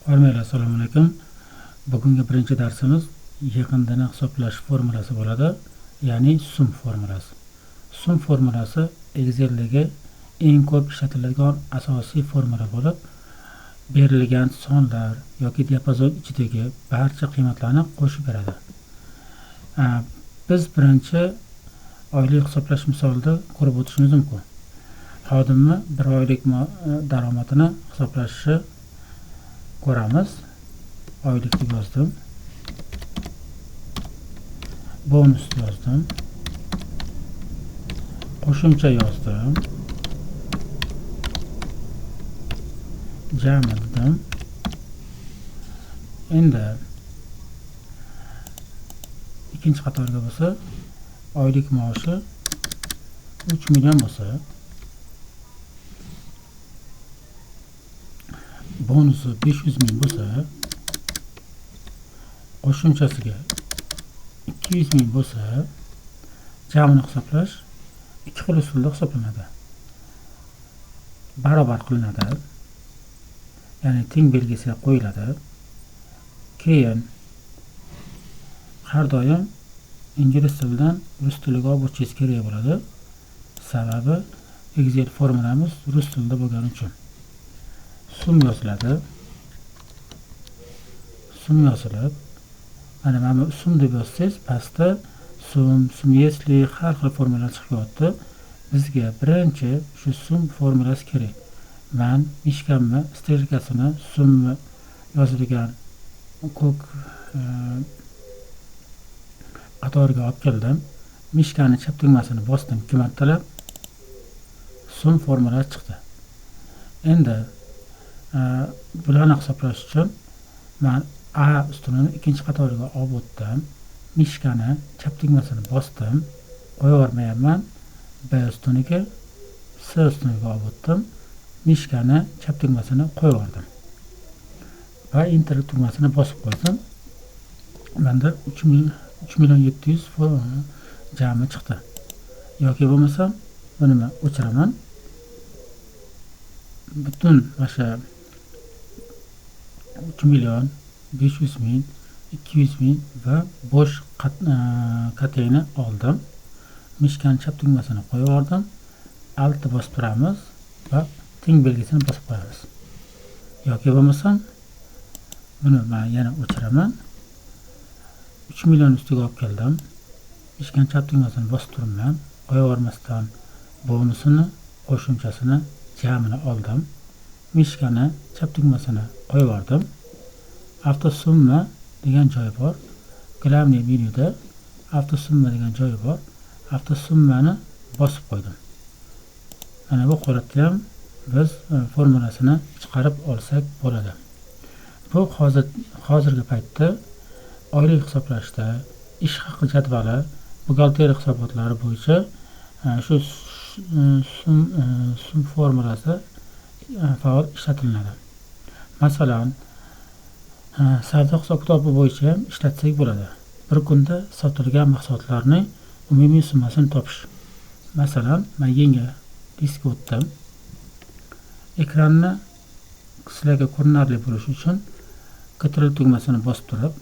Hormatli assalomu alaykum. Bugungi birinchi darsimiz yig'indini hisoblash formulasi bo'ladi, ya'ni sum formulasi. Sum formulasi Excel'dagi eng ko'p ishlatiladigan asosiy formula bo'lib, berilgan sonlar yoki diapazon ichidagi barcha qiymatlarni qo'shib beradi. Biz birinchi oylik hisoblash misolida ko'rib o'tishimiz mumkin. Xodimni bir oylik daromadini hisoblashni ko'ramiz. Oylik deb yozdim. Bonus yozdim. Qo'shimcha yozdim. Jami dedim. Endi ikkinchi qatorga bo'lsa, oylik maoshi 3 million bo'lsa, bonusi 500 ming bo'lsa, qo'shimchasiga 200 ming bo'lsa, jamini hisoblash ikki xil usulda hisoblanadi. Barobar qilinadi. Ya'ni teng belgisi qo'yiladi. Keyin har doim ingliz tilidan rus tiliga olib o'tishingiz kerak bo'ladi. Sababi Excel formulamiz rus tilida bo'lgani uchun. Sum yoziladi. Sum yozilib, mana sum deb yozsangiz, pastda sum если har xil formulalar chiqyapti. Bizga birinchi shu sum formulasi kerak. Men mishkamni strelkasini sumni yozilgan ko'k qatoriga olib keldim. Mishkani chap tugmasini bosdim 2 martalab. Sum formulasi chiqdi. Endi bularni hisoblash uchun men A ustunini ikkinchi qatoriga olib o'tdim. Mishkani chap tugmasini bosdim. Qo'yavermayapman. B ustuniga S ustuniga olib o'tdim. Mishkani chap tugmasini qo'yaverdim. Va enter tugmasini bosib qo'ydim. Menda 3.700.000 jami chiqdi. Yoki bo'lmasa, buni men o'chiraman. Butun o'sha 3.500.000, 200.000 va bo'sh qat'iyni oldim. Mishkani chap tugmasini qo'yaverdim. Alt bosib turamiz va teng belgisini bosib qo'yamiz. Yoki bo'lmasa, buni men yana o'chiraman. 3 million ustiga olib keldim. Mishkani chap tugmasini bosib turibman. Qo'yavermasdan bonusini, qo'shimchasini, jamini oldim. Mishkani chap tugmasini qo'yaverdim. Avtosumma degan joyi bor. Главный menyuda avtosumma degan joyi bor. Avtosummani bosib qo'ydim. Mana bu holatda ham biz formulasini chiqarib olsak bo'ladi. Bu hozirgi paytda oylik hisoblashda ish haqi jadvali, buxgalteriya hisobotlari bo'yicha shu sum formulasi faol ishlatiladi. Masalan, savdo hisob-kitobi bo'yicha ham ishlatsak bo'ladi. Bir kunda sotilgan mahsulotlarning umumiy summasini topish. Masalan, men yangi disk o'tdim. Ekranni sizlarga ko'rinarli bo'lishi uchun Ctrl tugmasini bosib turib,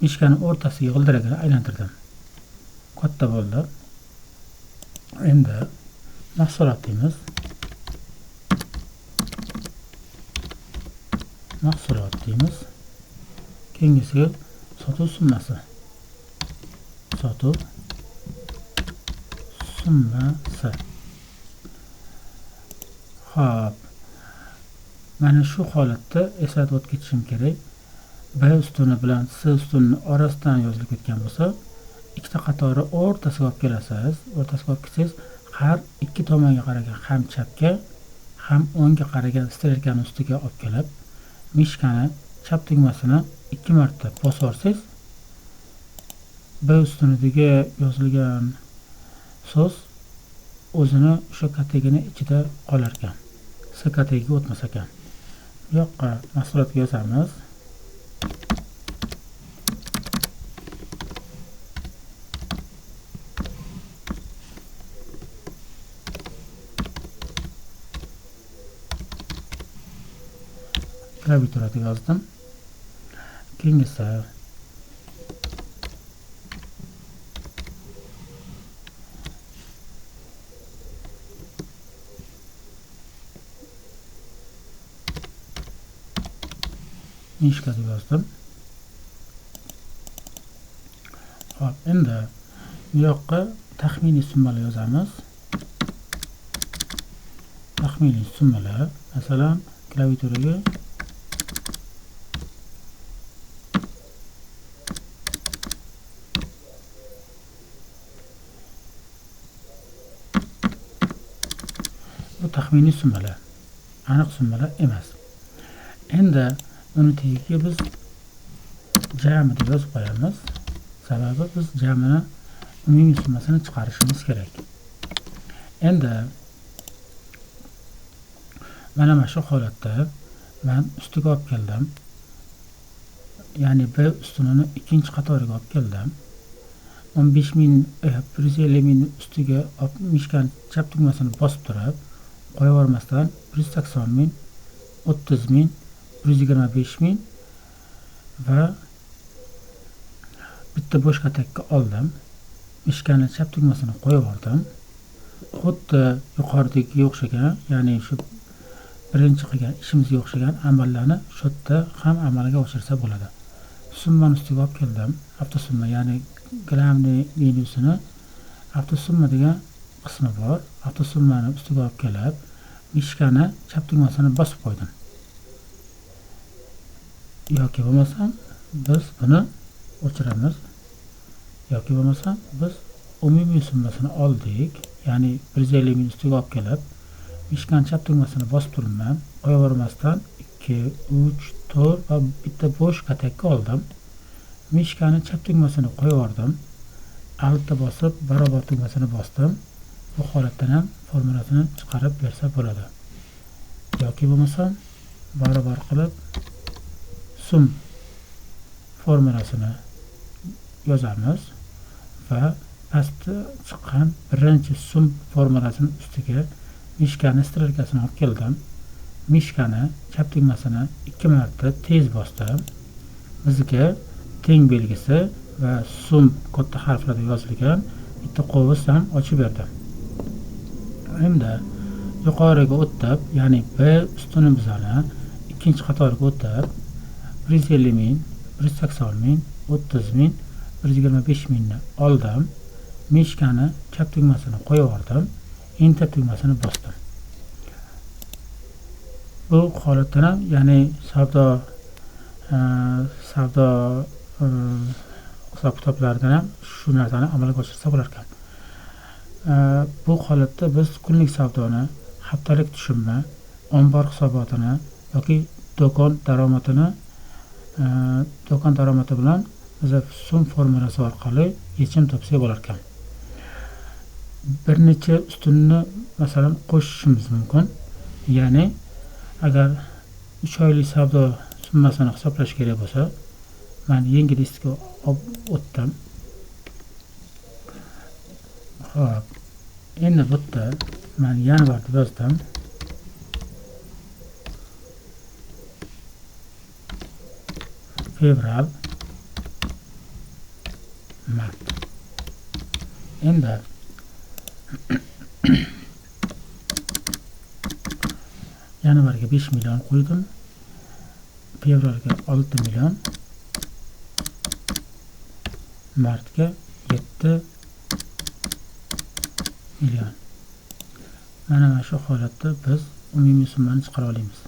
mishkani o'rtasiga g'ildiragini aylantirdim. Katta bo'ldi. Endi mahsulot deymiz. Mahsulot deymiz. Keyingisiga sotuv summasi. Sotuv summasi. Xo'p. Mana shu holatda eslatib o'tishim kerak. B ustuni bilan S ustuni orasidan yozilib ketgan bo'lsa, ikkita qatori o'rtasiga olib kelasiz. O'rtasiga olib kelsangiz, har ikki tomonga qaragan ham chapga, ham o'ngga qaragan strelkani ustiga olib kelib, mishkani chap tugmasini 2 marta bosarsiz, B ustunidagi yozilgan so'z o'zini o'sha kategoriya ichida qolar ekan. S kategoriyaga o'tmas ekan. Bu yoqqa mahsulotga yozamiz. klaviaturada yozdim. Keyingisi mishka deb yozdim. Hop, endi bu yoqqa taxminiy summalar yozamiz. Taxminiy summalar, masalan, klaviaturaga bu taxminiy summalar, aniq summalar emas. Endi uni tagiga biz jami deb yozib qo'yamiz. Sababi biz jamini umumiy summasini chiqarishimiz kerak. Endi mana shu holatda men ustiga olib keldim. Ya'ni B ustunini ikkinchi qatoriga olib keldim. 150.000 ustiga mishkani chap tugmasini bosib turib, qo'yavermasdan 180.000, 30.000, 125.000 va bitta bo'sh katakka oldim. Mishkani chap tugmasini qo'yaverdim. Xuddi yuqoridagi o'xshagan, ya'ni shu birinchi qilgan ishimizga o'xshagan amallarni shu yerda ham amalga oshirsa bo'ladi. Summani ustiga olib keldim. Avtosumma, ya'ni glavniy menyusini avtosumma degan qismi bor. Avtosummani ustiga olib kelib, mishkani chap tugmasini bosib qo'ydim. Yoki bo'lmasam biz buni o'chiramiz. Yoki bo'lmasam biz umumiy summasini oldik. Ya'ni 150.000 ustiga olib kelib, mishkani chap tugmasini bosib turibman. Qo'yavermasdan 2, 3, 4 va bitta bo'sh katakka oldim. Mishkani chap tugmasini qo'yaverdim. Altda bosib, barobar tugmasini bosdim. Bu holatdan ham formulasini chiqarib bersa bo'ladi. Yoki bo'lmasam barobar qilib sum formulasini yozamiz va pastda chiqqan birinchi sum formulasini ustiga mishkani strelkasini olib keldim. Mishkani chap tugmasini 2 marta tez bosdim. Bizga teng belgisi va sum katta harflarda yozilgan bitta qovus ham ochib berdim. Endi yuqoriga o'tib, ya'ni B ustunimizni ikkinchi qatoriga o'tib 150.000, 180.000, 30.000, 125.000 ni oldim. Mishkani chap tugmasini qo'yaverdim. Enter tugmasini bosdim. Bu holatda ham, ya'ni savdo hisob-kitoblardan ham shu narsani amalga oshirsa bo'lar ekan. Bu holatda biz kunlik savdoni, haftalik tushumni, ombor hisobotini yoki do'kon daromadi bilan biz sum formulasi orqali yechim topsak bo'lar ekan. Bir necha ustunni masalan qo'shishimiz mumkin. Ya'ni agar 3 oylik savdo summasini hisoblash kerak bo'lsa, men yangi listga olib o'tdim. Xo'p, endi bu yerda men yanvar deb yozdim. Fevral, mart. Endi yanvarga 5 million qo'ydim. Fevralga 6 million. Martga 7 million. Mana shu holatda biz umumiy summani chiqara olamiz.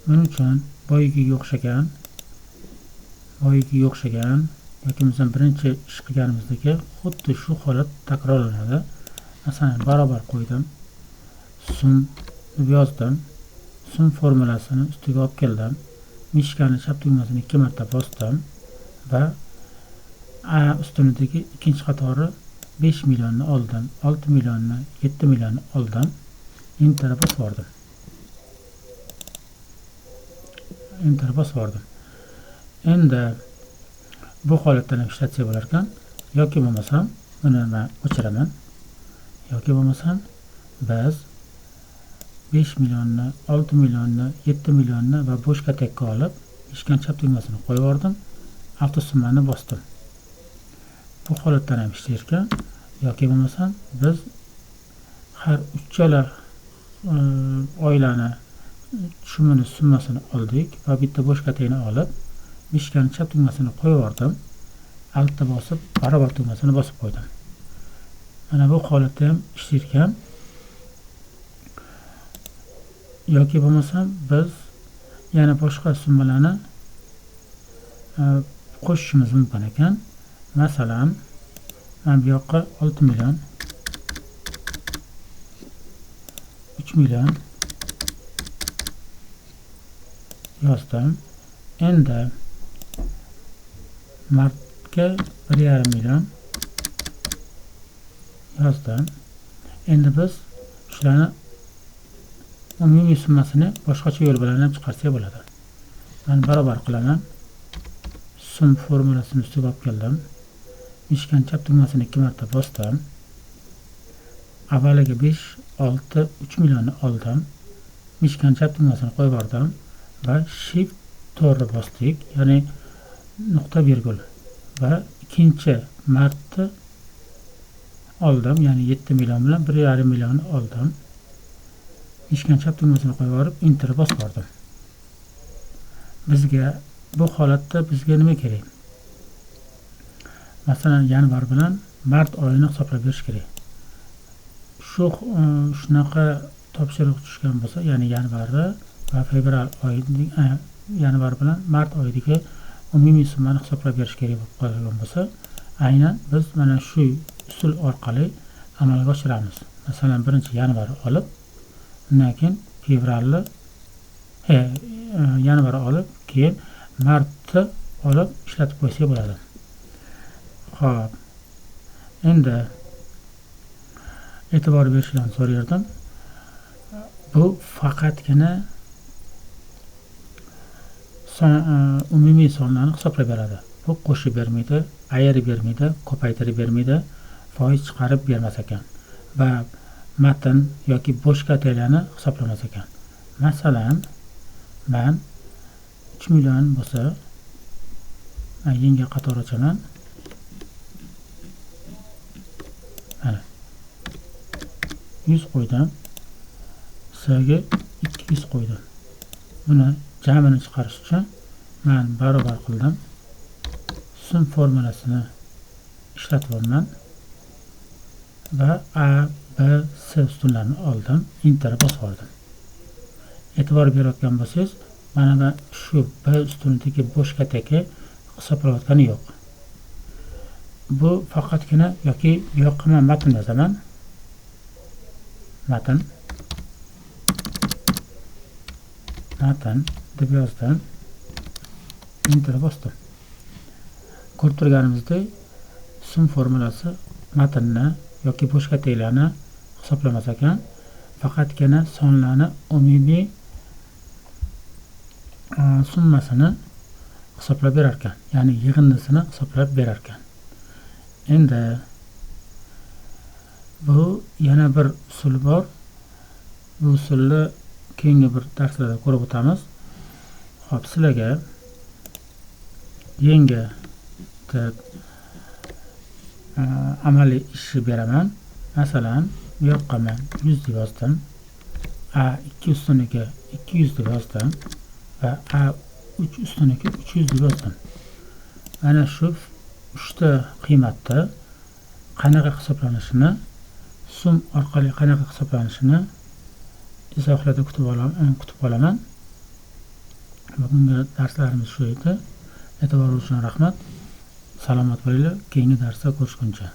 Buning uchun boyigiga o'xshagan yoki bizdan birinchi ish qilganimizdagi xuddi shu holat takrorlanadi. Masalan, barobar qo'ydim. Sum deb yozdim. Sum formulasini ustiga olib keldim. Mishkani chap tugmasini 2 marta bosdim va A ustunidagi ikkinchi qatori 5 millionni oldim. 6 millionni, 7 millionni oldim. Enter bosdim. Endi bu holatdan ham ishlatsa bo'lar ekan. Yoki bo'lmasam buni men o'chiraman. Yoki bo'lmasam biz 5 millionni, 6 millionni, 7 millionni va bo'sh katakka olib, ishgan chap tugmasini qo'yib yubordim. Avtosummani bosdim. Bu holatdan ham ishlayotgan yoki bo'lmasam biz har uchala oilani tushumini summasini oldik va bitta bo'sh katakni olib, ishgan chap tugmasini qo'yib yubordim. Altda bosib, barobar tugmasini bosib qo'ydim. Mana bu holatda ham ishlayotgan. Yoki bo'lmasam biz yana boshqa summalarni qo'shishimiz mumkin ekan. Masalan, men bu yoqqa 6 million, 3 million yozdim. Endi martga 1,5 million yozdim. Endi biz shularni umumiy summasini boshqacha yo'l bilan ham chiqarsak bo'ladi. Men barobar qilaman. Sum formulasini ustiga olib keldim. Ishgan chap tugmasini 2 marta bosdim. Avvaliga 5, 6, 3 millionni oldim. Ishgan chap tugmasini qo'yib yubordim va shift to'g'ri bosdik, ya'ni nuqta virgul va ikkinchi marta oldim, ya'ni 7 million bilan 1,5 millionni oldim. Ishgan chap tugmasini qo'yib yuborib, enter bosib yubordim. Bizga bu holatda bizga nima kerak? Masalan, yanvar bilan mart oyini hisoblab berish kerak. Shunaqa topshiriq tushgan bo'lsa, ya'ni yanvar va fevral oyining yanvar bilan mart oyidagi umumiy summani hisoblab berish kerak bo'lib qolgan bo'lsa, aynan biz mana shu usul orqali amalga oshiramiz. Masalan, 1-yanvar olib, undan keyin fevralni yanvar olib, keyin martni olib ishlatib qo'ysak bo'ladi. Xo'p. Endi e'tibor berishlarini so'rayardim. Bu faqatgina umumiy sonlarni hisoblab beradi. Bu qo'shib bermaydi, ayirib bermaydi, ko'paytirib bermaydi, foiz chiqarib bermas ekan va matn yoki bo'sh kataklarni hisoblamas ekan. Masalan, men 3 million bo'lsa, yengil qator ochaman. Mana 100 qo'ydim. S'ga 200 qo'ydim. Buni jamini chiqarish uchun men barobar qildim. Sum formulasini ishlatyapman va A, B, S ustunlarini oldim, enter bosib yubordim. E'tibor berayotgan bo'lsangiz, mana shu B ustunidagi bo'sh kataki hisoblayotgani yo'q. Bu faqatgina yoki bu yoqqa men matn yozaman. Matn deb yozdim. Enter bosdim. Ko'rib turganimizdek, sum formulasi matnni yoki bo'sh kataklarni hisoblamas ekan, faqatgina sonlarni umumiy summasini hisoblab berar ekan, ya'ni yig'indisini hisoblab berar ekan. Endi bu yana bir usul bor. Bu usulni keyingi bir darslarda ko'rib o'tamiz. Xo'p, sizlarga yangi amaliy ishni beraman. Masalan, bu yoqqa men 100 deb yozdim. A2 ustuniga 200 deb yozdim va A3 ustuniga 300 deb yozdim. Mana shu 3 ta qiymatni qanaqa hisoblanishini, sum orqali qanaqa hisoblanishini izohlarda kutib qolaman. Bugungi darslarimiz shu edi. E'tiboringiz uchun rahmat. Salomat bo'linglar. Keyingi darsda ko'rishguncha.